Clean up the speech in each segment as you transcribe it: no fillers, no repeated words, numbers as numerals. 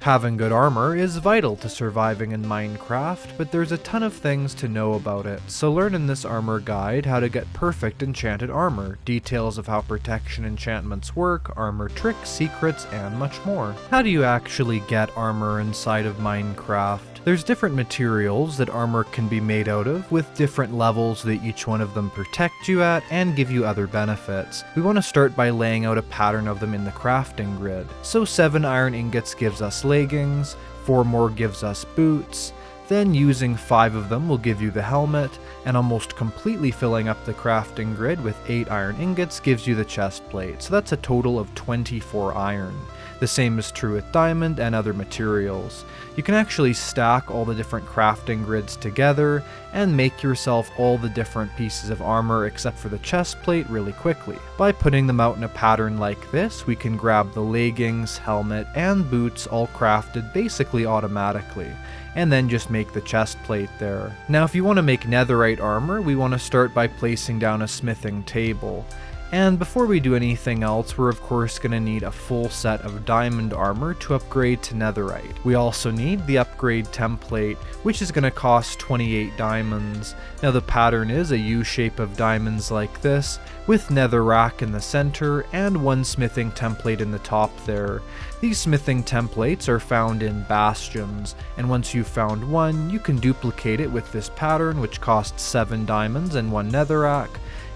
Having good armor is vital to surviving in Minecraft, but there's a ton of things to know about it, so learn in this armor guide how to get perfect enchanted armor, details of how protection enchantments work, armor tricks, secrets, and much more. How do you actually get armor inside of Minecraft? There's different materials that armor can be made out of, with different levels that each one of them protect you at and give you other benefits. We want to start by laying out a pattern of them in the crafting grid. So 7 iron ingots gives us leggings, 4 more gives us boots, then using 5 of them will give you the helmet, and almost completely filling up the crafting grid with 8 iron ingots gives you the chest plate, so that's a total of 24 iron. The same is true with diamond and other materials. You can actually stack all the different crafting grids together and make yourself all the different pieces of armor except for the chest plate really quickly. By putting them out in a pattern like this, we can grab the leggings, helmet, and boots all crafted basically automatically, and then just make the chest plate there. Now if you want to make netherite armor, we want to start by placing down a smithing table. And before we do anything else, we're of course going to need a full set of diamond armor to upgrade to netherite. We also need the upgrade template, which is going to cost 28 diamonds. Now the pattern is a U shape of diamonds like this, with netherrack in the center and one smithing template in the top there. These smithing templates are found in bastions, and once you've found one, you can duplicate it with this pattern, which costs 7 diamonds and 1 netherrack,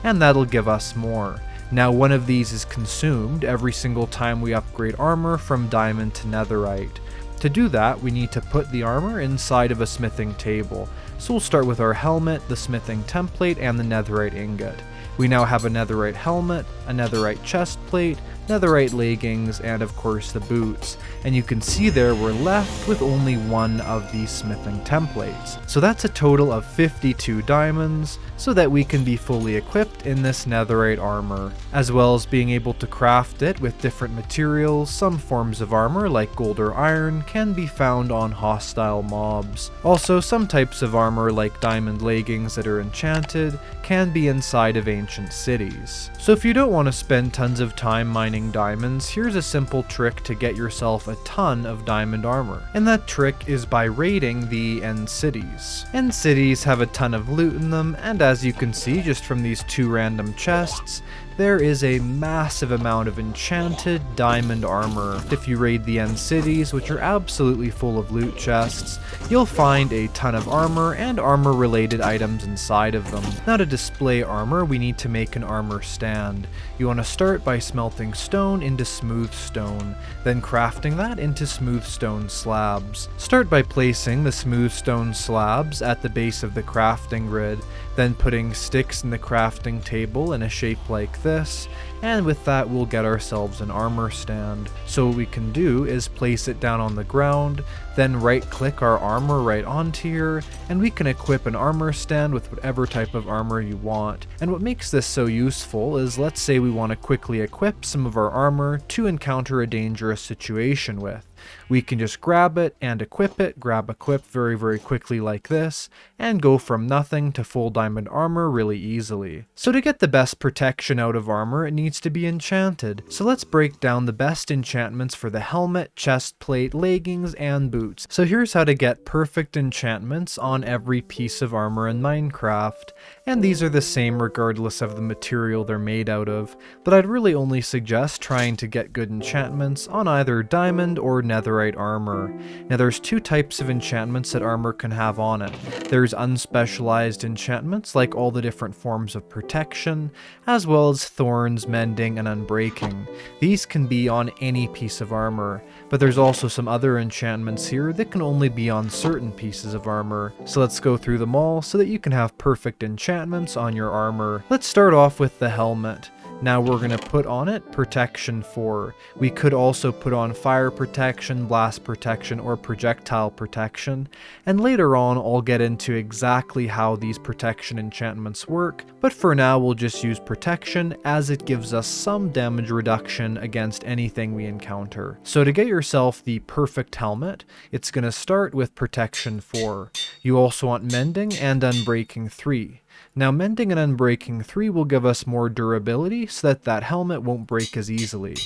and that'll give us more. Now one of these is consumed every single time we upgrade armor from diamond to netherite. To do that, we need to put the armor inside of a smithing table. So we'll start with our helmet, the smithing template, and the netherite ingot. We now have a netherite helmet, a netherite chest plate, netherite leggings, and of course the boots. And you can see there we're left with only one of these smithing templates. So that's a total of 52 diamonds, so that we can be fully equipped in this netherite armor, as well as being able to craft it with different materials. Some forms of armor, like gold or iron, can be found on hostile mobs. Also, some types of armor, like diamond leggings that are enchanted, can be inside of ancient cities. So if you don't want to spend tons of time mining diamonds, here's a simple trick to get yourself a ton of diamond armor. And that trick is by raiding the end cities. End cities have a ton of loot in them, and as you can see just from these 2 random chests, there is a massive amount of enchanted diamond armor. If you raid the end cities, which are absolutely full of loot chests, you'll find a ton of armor and armor related items inside of them. Now to display armor, we need to make an armor stand. You want to start by smelting stone into smooth stone, then crafting that into smooth stone slabs. Start by placing the smooth stone slabs at the base of the crafting grid, then putting sticks in the crafting table in a shape like this, and with that we'll get ourselves an armor stand. So what we can do is place it down on the ground, then right click our armor right onto here, and we can equip an armor stand with whatever type of armor you want. And what makes this so useful is, let's say we want to quickly equip some of our armor to encounter a dangerous situation with. We can just grab it and equip it, grab equip very quickly like this, and go from nothing to full diamond armor really easily. So to get the best protection out of armor, it needs to be enchanted. So let's break down the best enchantments for the helmet, chest plate, leggings, and boots. So here's how to get perfect enchantments on every piece of armor in Minecraft. And these are the same regardless of the material they're made out of, but I'd really only suggest trying to get good enchantments on either diamond or netherite armor. Now there's 2 types of enchantments that armor can have on it. There's unspecialized enchantments, like all the different forms of protection, as well as thorns, mending, and unbreaking. These can be on any piece of armor, but there's also some other enchantments here that can only be on certain pieces of armor. So let's go through them all so that you can have perfect enchantments on your armor. Let's start off with the helmet. Now we're going to put on it protection 4. We could also put on fire protection, blast protection, or projectile protection, and later on I'll get into exactly how these protection enchantments work, but for now we'll just use protection as it gives us some damage reduction against anything we encounter. So to get yourself the perfect helmet, it's going to start with protection 4. You also want mending and unbreaking 3. Now mending and unbreaking 3 will give us more durability so that helmet won't break as easily.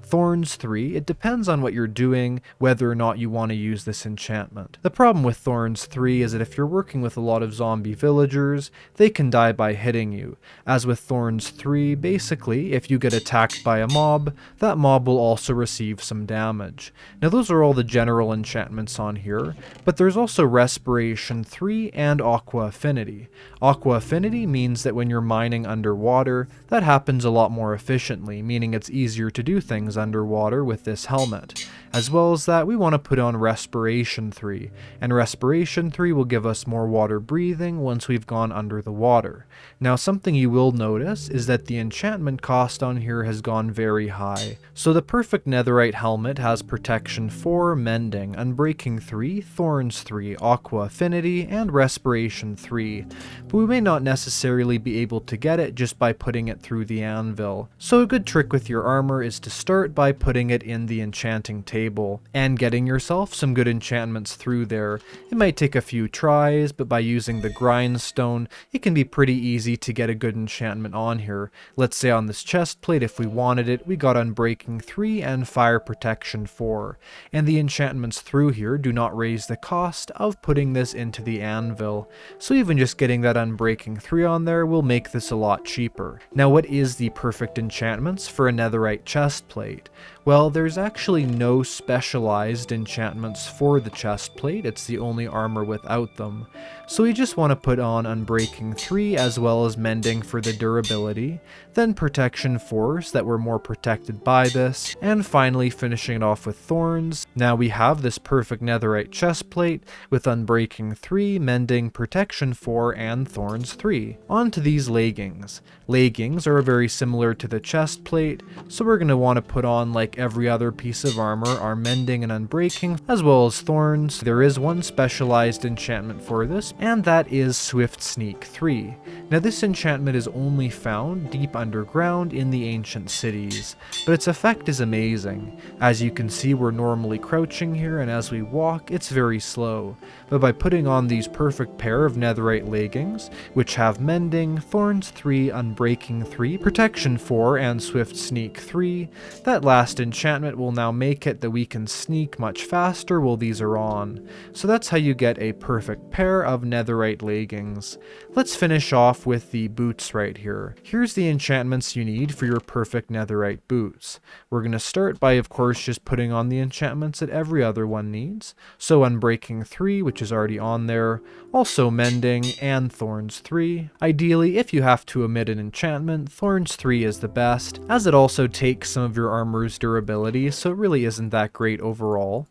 Thorns 3, it depends on what you're doing, whether or not you want to use this enchantment. The problem with Thorns 3 is that if you're working with a lot of zombie villagers, they can die by hitting you. As with Thorns 3, basically, if you get attacked by a mob, that mob will also receive some damage. Now those are all the general enchantments on here, but there's also Respiration 3 and Aqua Affinity. Aqua Affinity means that when you're mining underwater, that happens a lot more efficiently, meaning it's easier to do things underwater with this helmet. As well as that, we want to put on Respiration 3, and Respiration 3 will give us more water breathing once we've gone under the water. Now something you will notice is that the enchantment cost on here has gone very high. So the perfect netherite helmet has Protection 4, Mending, Unbreaking 3, Thorns 3, Aqua Affinity, and Respiration 3, but we may not necessarily be able to get it just by putting it through the anvil. So a good trick with your armor is to start by putting it in the enchanting table and getting yourself some good enchantments through there. It might take a few tries, but by using the grindstone, it can be pretty easy to get a good enchantment on here. Let's say on this chest plate, if we wanted it, we got Unbreaking 3 and Fire Protection 4. And the enchantments through here do not raise the cost of putting this into the anvil. So even just getting that Unbreaking 3 on there will make this a lot cheaper. Now what is the perfect enchantments for a netherite chest plate? Well, there's actually no specialized enchantments for the chest plate, it's the only armor without them. So we just want to put on Unbreaking 3 as well as Mending for the durability, then Protection 4 so that we're more protected by this, and finally finishing it off with Thorns. Now we have this perfect netherite chest plate with Unbreaking 3, Mending, Protection 4, and Thorns 3. On to these leggings. Leggings are very similar to the chest plate, so we're going to want to put on, like every other piece of armor, our Mending and Unbreaking, as well as Thorns. There is one specialized enchantment for this, and that is Swift Sneak 3. Now this enchantment is only found deep underground in the ancient cities, but its effect is amazing. As you can see, we're normally crouching here, and as we walk, it's very slow. But by putting on these perfect pair of netherite leggings, which have Mending, Thorns 3, Unbreaking 3, Protection 4, and Swift Sneak 3, that last enchantment will now make it that we can sneak much faster while these are on. So that's how you get a perfect pair of netherite leggings. Let's finish off with the boots right here. Here's the enchantments you need for your perfect netherite boots. We're going to start by, of course, just putting on the enchantments that every other one needs. So Unbreaking 3, which is already on there, also Mending, and Thorns 3. Ideally, if you have to omit an enchantment, Thorns 3 is the best, as it also takes some of your armor's durability, so it really isn't that great overall.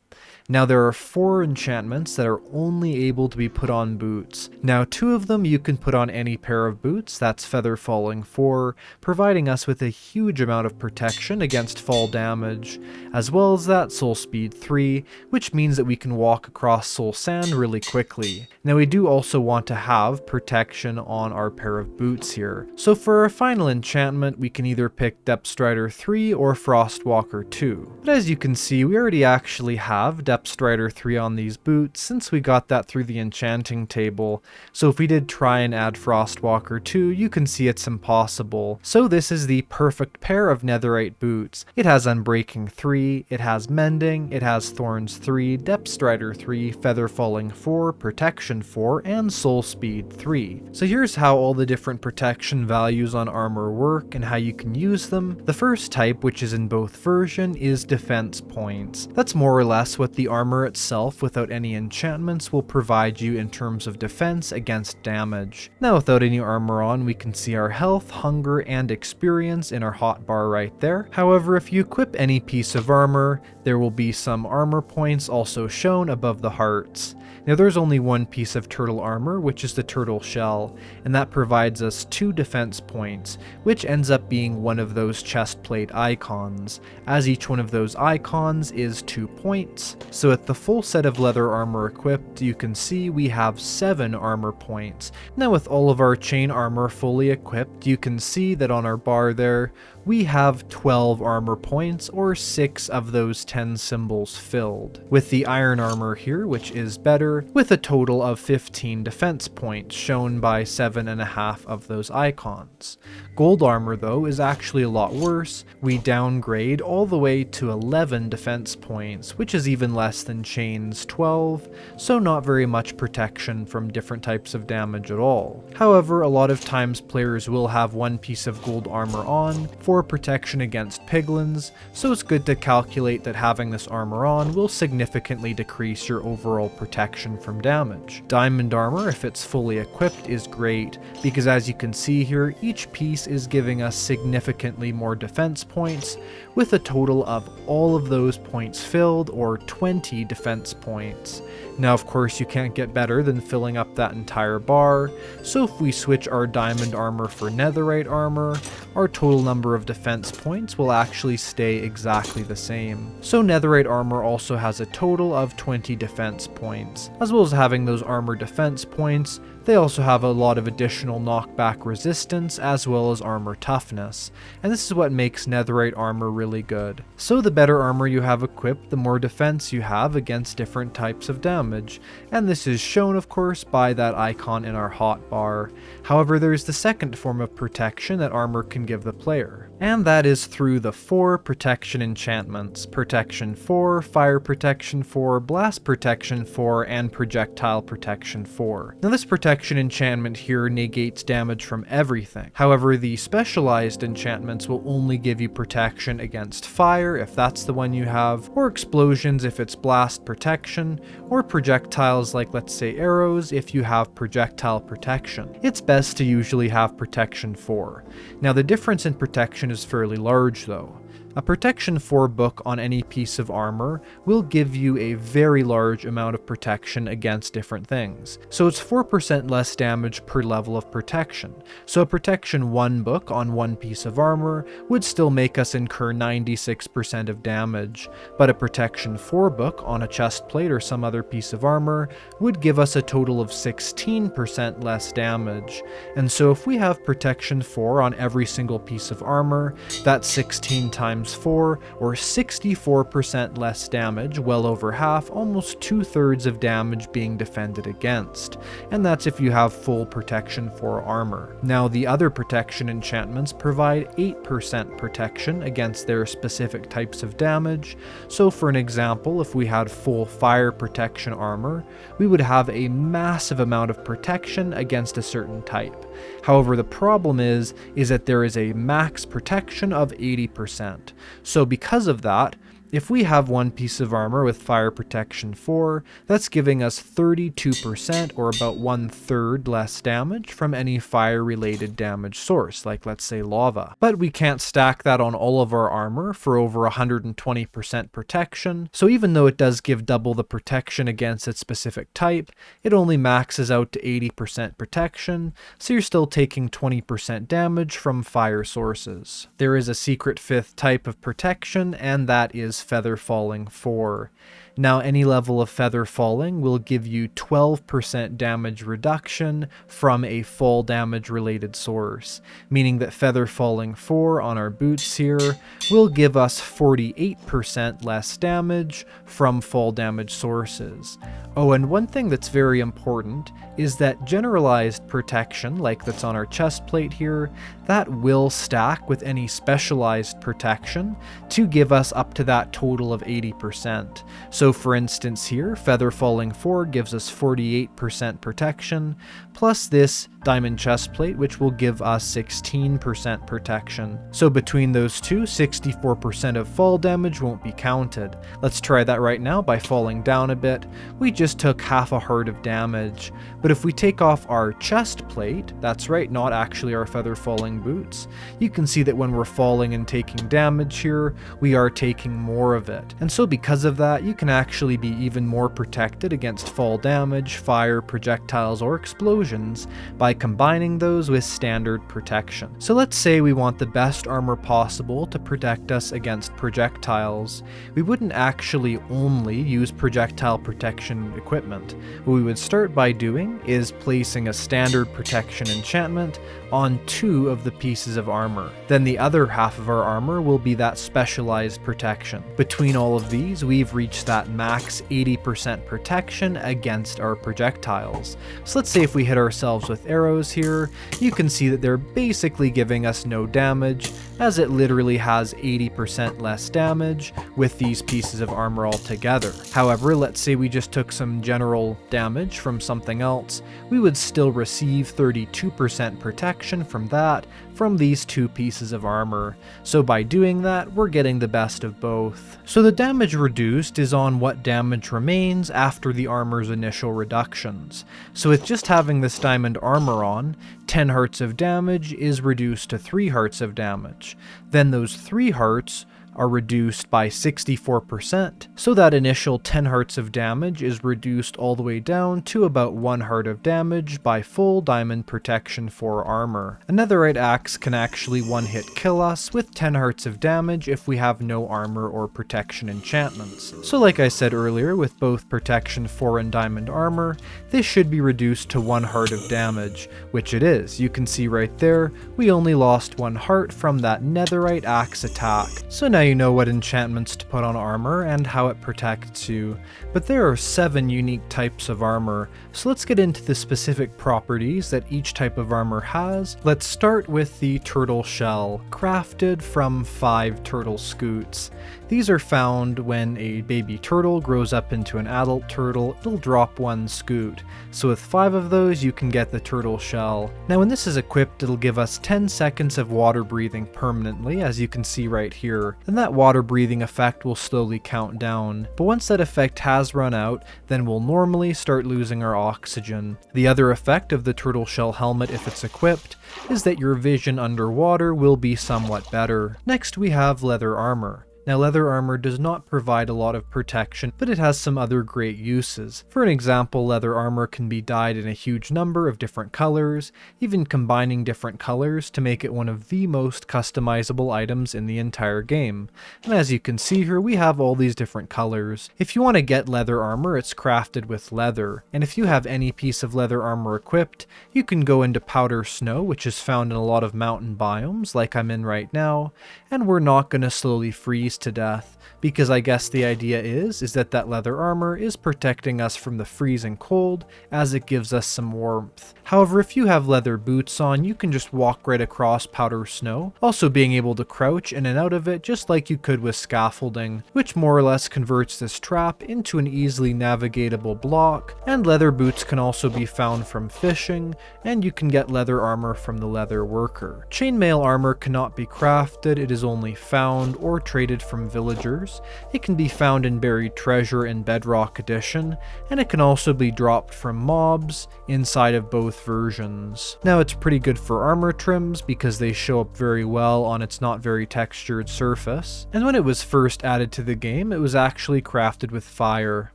Now there are 4 enchantments that are only able to be put on boots. Now 2 of them you can put on any pair of boots, that's Feather Falling 4, providing us with a huge amount of protection against fall damage, as well as that Soul Speed 3, which means that we can walk across soul sand really quickly. Now we do also want to have protection on our pair of boots here. So for our final enchantment, we can either pick Depthstrider 3 or Frostwalker 2. But as you can see, we already actually have Depthstrider 3 on these boots since we got that through the enchanting table, so if we did try and add Frostwalker 2, you can see it's impossible. So this is the perfect pair of netherite boots. It has Unbreaking 3, it has Mending, it has Thorns 3, Depthstrider 3, Feather Falling 4, Protection 4, and Soul Speed 3. So here's how all the different protection values on armor work and how you can use them. The first type, which is in both versions, is defense points. That's more or less what the armor itself without any enchantments will provide you in terms of defense against damage. Now without any armor on, we can see our health, hunger, and experience in our hotbar right there. However, if you equip any piece of armor, there will be some armor points also shown above the hearts. Now there's only one piece of turtle armor, which is the turtle shell, and that provides us 2 defense points, which ends up being one of those chest plate icons, as each one of those icons is 2 points. So with the full set of leather armor equipped, you can see we have 7 armor points. Now with all of our chain armor fully equipped, you can see that on our bar there, we have 12 armor points, or 6 of those 10 symbols filled, with the iron armor here, which is better, with a total of 15 defense points, shown by 7.5 of those icons. Gold armor, though, is actually a lot worse. We downgrade all the way to 11 defense points, which is even less than Chain's 12, so not very much protection from different types of damage at all. However, a lot of times players will have one piece of gold armor on for protection against piglins, so it's good to calculate that having this armor on will significantly decrease your overall protection from damage. Diamond armor, if it's fully equipped, is great, because as you can see here, each piece is giving us significantly more defense points, with a total of all of those points filled, or 20 defense points. Now of course you can't get better than filling up that entire bar, so if we switch our diamond armor for netherite armor, our total number of defense points will actually stay exactly the same. So netherite armor also has a total of 20 defense points. As well as having those armor defense points, they also have a lot of additional knockback resistance as well as armor toughness, and this is what makes netherite armor really good. So the better armor you have equipped, the more defense you have against different types of damage, and this is shown of course by that icon in our hotbar. However, there's the second form of protection that armor can give the player, and that is through the 4 protection enchantments: Protection 4, Fire Protection 4, Blast Protection 4, and Projectile Protection 4. Now this protection enchantment here negates damage from everything. However, the specialized enchantments will only give you protection against fire if that's the one you have, or explosions if it's blast protection, or projectiles like let's say arrows if you have projectile protection. It's best to usually have protection 4. Now the difference in protection is fairly large though. A Protection 4 book on any piece of armor will give you a very large amount of protection against different things. So it's 4% less damage per level of protection. So a Protection 1 book on one piece of armor would still make us incur 96% of damage, but a Protection 4 book on a chest plate or some other piece of armor would give us a total of 16% less damage. And so if we have Protection 4 on every single piece of armor, that's 16 times 4, or 64% less damage, well over half, almost 2/3 of damage being defended against, and that's if you have full protection 4 armor. Now the other protection enchantments provide 8% protection against their specific types of damage, so for an example, if we had full fire protection armor, we would have a massive amount of protection against a certain type. However, the problem is that there is a max protection of 80%. So because of that, if we have one piece of armor with fire protection 4, that's giving us 32%, or about 1/3 less damage from any fire related damage source, like let's say lava. But we can't stack that on all of our armor for over 120% protection, so even though it does give double the protection against its specific type, it only maxes out to 80% protection, so you're still taking 20% damage from fire sources. There is a secret 5th type of protection, and that is Feather Falling 4. Now any level of Feather Falling will give you 12% damage reduction from a fall damage related source, meaning that Feather Falling 4 on our boots here will give us 48% less damage from fall damage sources. Oh, and one thing that's very important is that generalized protection, like that's on our chest plate here, that will stack with any specialized protection to give us up to that total of 80%. So for instance here, Feather Falling 4 gives us 48% protection, plus this diamond chest plate, which will give us 16% protection. So between those two, 64% of fall damage won't be counted. Let's try that right now by falling down a bit. We just took half a heart of damage. But if we take off our chest plate, that's right, not actually our Feather Falling boots, you can see that when we're falling and taking damage here, we are taking more of it. And so because of that, you can actually be even more protected against fall damage, fire, projectiles, or explosions by by combining those with standard protection. So let's say we want the best armor possible to protect us against projectiles. We wouldn't actually only use projectile protection equipment. What we would start by doing is placing a standard protection enchantment on 2 of the pieces of armor. Then the other half of our armor will be that specialized protection. Between all of these, we've reached that max 80% protection against our projectiles. So let's say if we hit ourselves with arrows here, you can see that they're basically giving us no damage, as it literally has 80% less damage with these pieces of armor altogether. However, let's say we just took some general damage from something else, we would still receive 32% protection from that from these 2 pieces of armor. So by doing that, we're getting the best of both. So the damage reduced is on what damage remains after the armor's initial reductions. So with just having this diamond armor on, 10 hearts of damage is reduced to 3 hearts of damage. Then those 3 hearts are reduced by 64%, so that initial 10 hearts of damage is reduced all the way down to about 1 heart of damage by full diamond protection 4 armor. A netherite axe can actually one-hit kill us with 10 hearts of damage if we have no armor or protection enchantments. So like I said earlier, with both protection 4 and diamond armor, this should be reduced to 1 heart of damage, which it is. You can see right there, we only lost 1 heart from that netherite axe attack. So now you know what enchantments to put on armor and how it protects you, but there are 7 unique types of armor, so let's get into the specific properties that each type of armor has. Let's start with the turtle shell, crafted from 5 turtle scoots. These are found when a baby turtle grows up into an adult turtle. It'll drop 1 scoot. So with 5 of those, you can get the turtle shell. Now when this is equipped, it'll give us 10 seconds of water breathing permanently, as you can see right here. Then that water breathing effect will slowly count down. But once that effect has run out, then we'll normally start losing our oxygen. The other effect of the turtle shell helmet, if it's equipped, is that your vision underwater will be somewhat better. Next we have leather armor. Now leather armor does not provide a lot of protection, but it has some other great uses. For an example, leather armor can be dyed in a huge number of different colors, even combining different colors to make it one of the most customizable items in the entire game. And as you can see here, we have all these different colors. If you want to get leather armor, it's crafted with leather, and if you have any piece of leather armor equipped, you can go into powder snow, which is found in a lot of mountain biomes, like I'm in right now, and we're not going to slowly freeze to death, because I guess the idea is that leather armor is protecting us from the freezing cold as it gives us some warmth. However, if you have leather boots on, you can just walk right across powder snow, also being able to crouch in and out of it just like you could with scaffolding, which more or less converts this trap into an easily navigatable block. And leather boots can also be found from fishing, and you can get leather armor from the leather worker. Chainmail armor cannot be crafted, it is only found or traded from villagers. It can be found in buried treasure in Bedrock edition, and it can also be dropped from mobs inside of both versions. Now it's pretty good for armor trims because they show up very well on its not very textured surface, and when it was first added to the game, it was actually crafted with fire.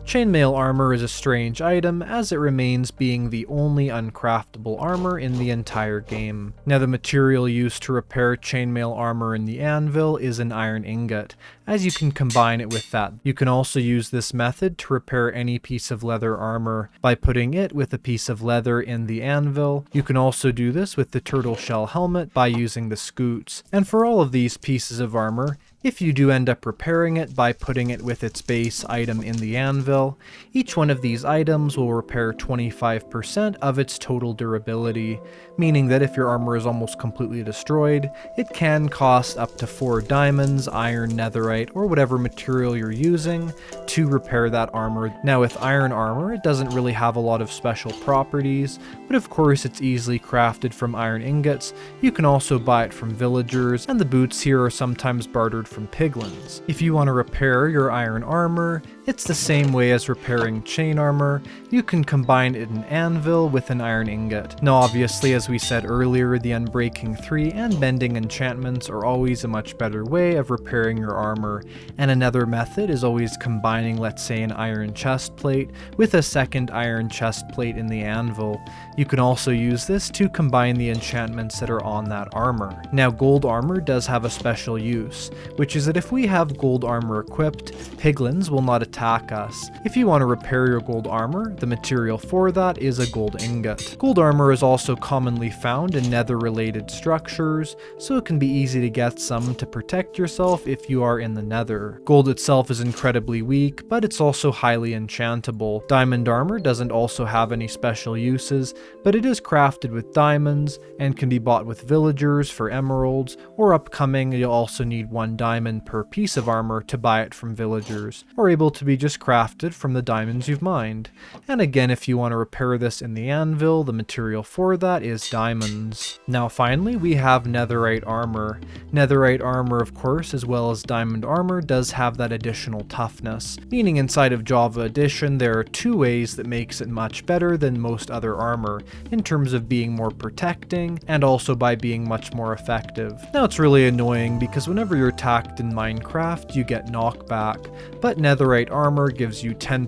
Chainmail armor is a strange item, as it remains being the only uncraftable armor in the entire game. Now the material used to repair chainmail armor in the anvil is an iron ingot, as you can combine it with that. You can also use this method to repair any piece of leather armor by putting it with a piece of leather in the anvil. You can also do this with the turtle shell helmet by using the scoots. And for all of these pieces of armor, if you do end up repairing it by putting it with its base item in the anvil, each one of these items will repair 25% of its total durability, meaning that if your armor is almost completely destroyed, it can cost up to 4 diamonds, iron, netherite, or whatever material you're using to repair that armor. Now with iron armor, it doesn't really have a lot of special properties, but of course it's easily crafted from iron ingots. You can also buy it from villagers, and the boots here are sometimes bartered from piglins. If you want to repair your iron armor, It's the same way as repairing chain armor. You can combine an anvil with an iron ingot. Now obviously, as we said earlier, the Unbreaking 3 and Bending enchantments are always a much better way of repairing your armor, and another method is always combining, let's say, an iron chest plate with a second iron chest plate in the anvil. You can also use this to combine the enchantments that are on that armor. Now gold armor does have a special use, which is that if we have gold armor equipped, piglins will not attack us. If you want to repair your gold armor, the material for that is a gold ingot. Gold armor is also commonly found in nether related structures, so it can be easy to get some to protect yourself if you are in the nether. Gold itself is incredibly weak, but it's also highly enchantable. Diamond armor doesn't also have any special uses, but it is crafted with diamonds and can be bought with villagers for emeralds, or upcoming you'll also need 1 diamond per piece of armor to buy it from villagers, or able to be just crafted from the diamonds you've mined. And again, if you want to repair this in the anvil, the material for that is diamonds. Now finally, we have netherite armor. Netherite armor, of course, as well as diamond armor, does have that additional toughness, meaning inside of Java Edition there are 2 ways that makes it much better than most other armor, in terms of being more protecting, and also by being much more effective. Now it's really annoying because whenever you're attacked in Minecraft, you get knockback, but netherite armor gives you 10%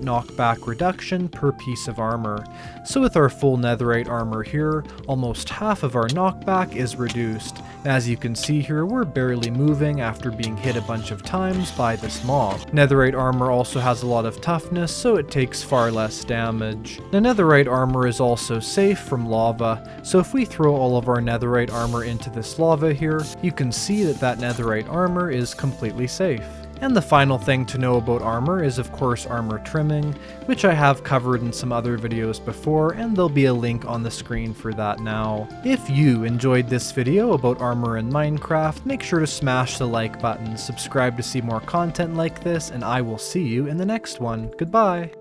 knockback reduction per piece of armor. So with our full netherite armor here, almost half of our knockback is reduced. As you can see here, we're barely moving after being hit a bunch of times by this mob. Netherite armor also has a lot of toughness, so it takes far less damage. Now netherite armor is also safe from lava, so if we throw all of our netherite armor into this lava here, you can see that that netherite armor is completely safe. And the final thing to know about armor is of course armor trimming, which I have covered in some other videos before, and there'll be a link on the screen for that now. If you enjoyed this video about armor in Minecraft, make sure to smash the like button, subscribe to see more content like this, and I will see you in the next one. Goodbye!